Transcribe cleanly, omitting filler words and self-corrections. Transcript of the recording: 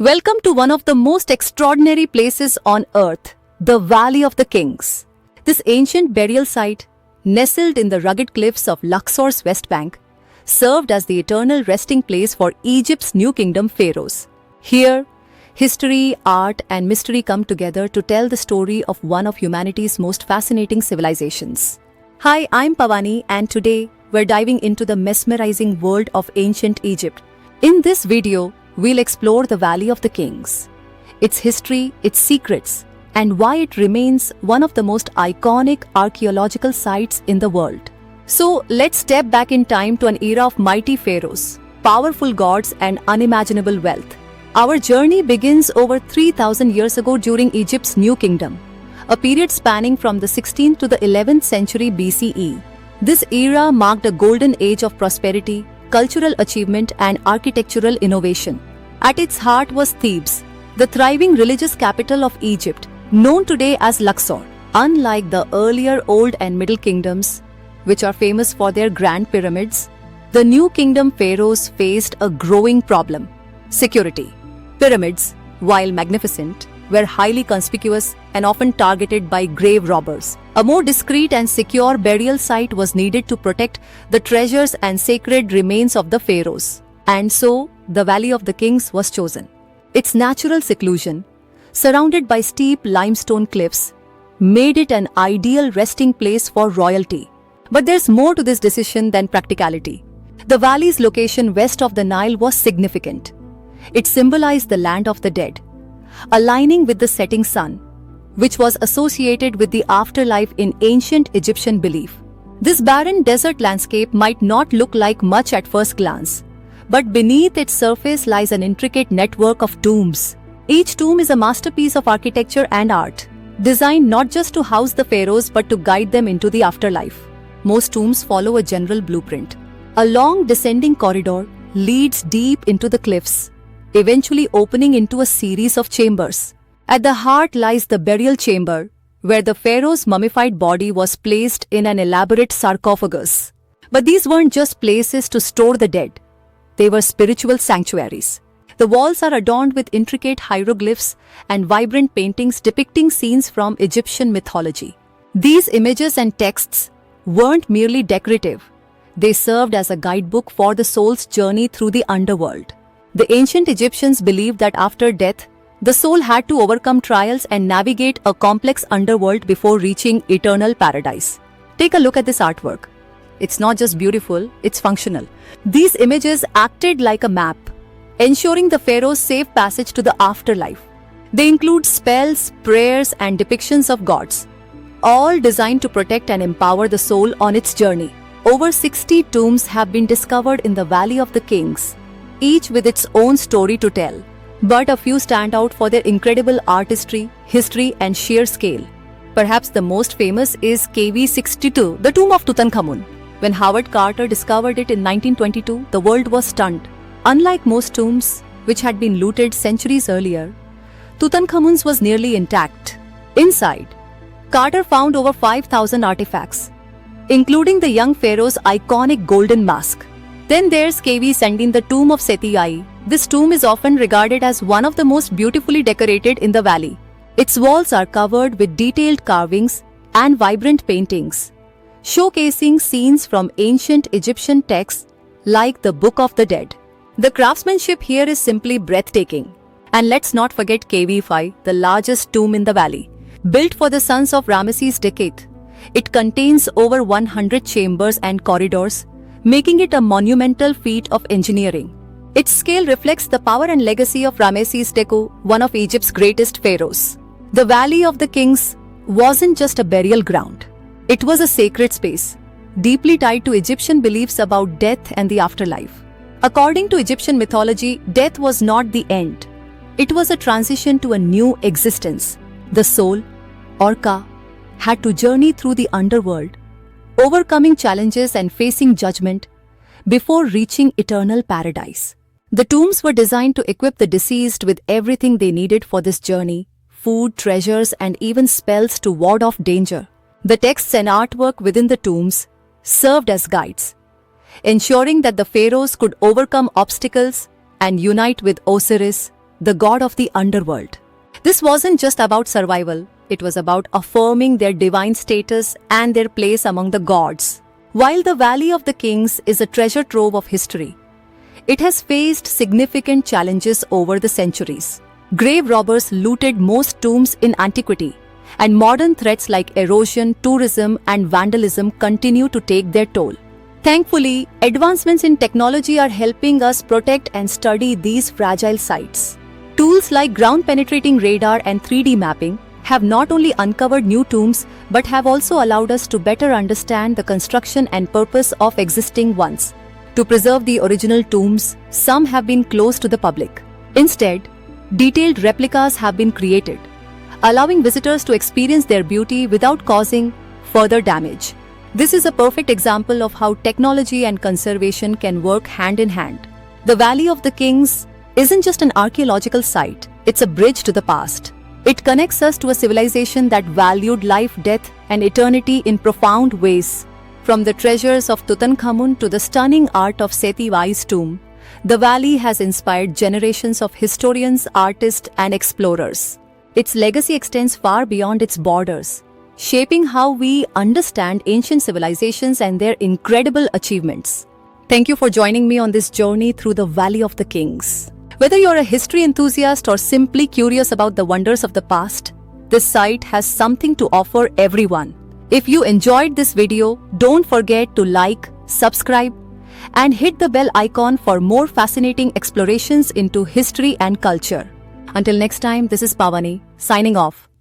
Welcome to one of the most extraordinary places on earth, the Valley of the Kings. This ancient burial site, nestled in the rugged cliffs of Luxor's west bank, served as the eternal resting place for Egypt's new kingdom pharaohs. Here, history, art, and mystery come together to tell the story of one of humanity's most fascinating civilizations. Hi, I'm Pavani, and today we're diving into the mesmerizing world of ancient Egypt. In this video, we'll explore the Valley of the Kings, its history, its secrets, and why it remains one of the most iconic archaeological sites in the world. So, let's step back in time to an era of mighty pharaohs, powerful gods, and unimaginable wealth. Our journey begins over 3,000 years ago during Egypt's New Kingdom, a period spanning from the 16th to the 11th century BCE. This era marked a golden age of prosperity, cultural achievement, and architectural innovation. At its heart was Thebes, the thriving religious capital of Egypt, known today as Luxor. Unlike the earlier Old and Middle Kingdoms, which are famous for their grand pyramids, the New Kingdom pharaohs faced a growing problem: security. Pyramids, while magnificent, were highly conspicuous and often targeted by grave robbers. A more discreet and secure burial site was needed to protect the treasures and sacred remains of the pharaohs. And so, the Valley of the Kings was chosen. Its natural seclusion, surrounded by steep limestone cliffs, made it an ideal resting place for royalty. But there's more to this decision than practicality. The valley's location west of the Nile was significant. It symbolized the land of the dead, aligning with the setting sun, which was associated with the afterlife in ancient Egyptian belief. This barren desert landscape might not look like much at first glance, but beneath its surface lies an intricate network of tombs. Each tomb is a masterpiece of architecture and art, designed not just to house the pharaohs but to guide them into the afterlife. Most tombs follow a general blueprint. A long descending corridor leads deep into the cliffs, eventually opening into a series of chambers. At the heart lies the burial chamber, where the pharaoh's mummified body was placed in an elaborate sarcophagus. But these weren't just places to store the dead. They were spiritual sanctuaries. The walls are adorned with intricate hieroglyphs and vibrant paintings depicting scenes from Egyptian mythology. These images and texts weren't merely decorative. They served as a guidebook for the soul's journey through the underworld. The ancient Egyptians believed that after death, the soul had to overcome trials and navigate a complex underworld before reaching eternal paradise. Take a look at this artwork. It's not just beautiful, it's functional. These images acted like a map, ensuring the pharaoh's safe passage to the afterlife. They include spells, prayers, and depictions of gods, all designed to protect and empower the soul on its journey. Over 60 tombs have been discovered in the Valley of the Kings, each with its own story to tell. But a few stand out for their incredible artistry, history, and sheer scale. Perhaps the most famous is KV62, the tomb of Tutankhamun. When Howard Carter discovered it in 1922, the world was stunned. Unlike most tombs, which had been looted centuries earlier, Tutankhamun's was nearly intact. Inside, Carter found over 5,000 artifacts, including the young pharaoh's iconic golden mask. Then there's KV17, the tomb of Seti I. This tomb is often regarded as one of the most beautifully decorated in the valley. Its walls are covered with detailed carvings and vibrant paintings, showcasing scenes from ancient Egyptian texts like the Book of the Dead. The craftsmanship here is simply breathtaking. And let's not forget KV5, the largest tomb in the valley. Built for the sons of Ramesses II, it contains over 100 chambers and corridors, making it a monumental feat of engineering. Its scale reflects the power and legacy of Ramesses II, one of Egypt's greatest pharaohs. The Valley of the Kings wasn't just a burial ground. It was a sacred space, deeply tied to Egyptian beliefs about death and the afterlife. According to Egyptian mythology, death was not the end. It was a transition to a new existence. The soul, or Ka, had to journey through the underworld, overcoming challenges and facing judgment before reaching eternal paradise. The tombs were designed to equip the deceased with everything they needed for this journey: food, treasures, and even spells to ward off danger. The texts and artwork within the tombs served as guides, ensuring that the pharaohs could overcome obstacles and unite with Osiris, the god of the underworld. This wasn't just about survival, it was about affirming their divine status and their place among the gods. While the Valley of the Kings is a treasure trove of history, it has faced significant challenges over the centuries. Grave robbers looted most tombs in antiquity, and modern threats like erosion, tourism, and vandalism continue to take their toll. Thankfully, advancements in technology are helping us protect and study these fragile sites. Tools like ground-penetrating radar and 3D mapping have not only uncovered new tombs but have also allowed us to better understand the construction and purpose of existing ones. To preserve the original tombs, some have been closed to the public. Instead, detailed replicas have been created, allowing visitors to experience their beauty without causing further damage. This is a perfect example of how technology and conservation can work hand in hand. The Valley of the Kings isn't just an archaeological site, it's a bridge to the past. It connects us to a civilization that valued life, death, and eternity in profound ways. From the treasures of Tutankhamun to the stunning art of Seti I's tomb, the valley has inspired generations of historians, artists, and explorers. Its legacy extends far beyond its borders, shaping how we understand ancient civilizations and their incredible achievements. Thank you for joining me on this journey through the Valley of the Kings. Whether you're a history enthusiast or simply curious about the wonders of the past, this site has something to offer everyone. If you enjoyed this video, don't forget to like, subscribe, and hit the bell icon for more fascinating explorations into history and culture. Until next time, this is Pavani, signing off.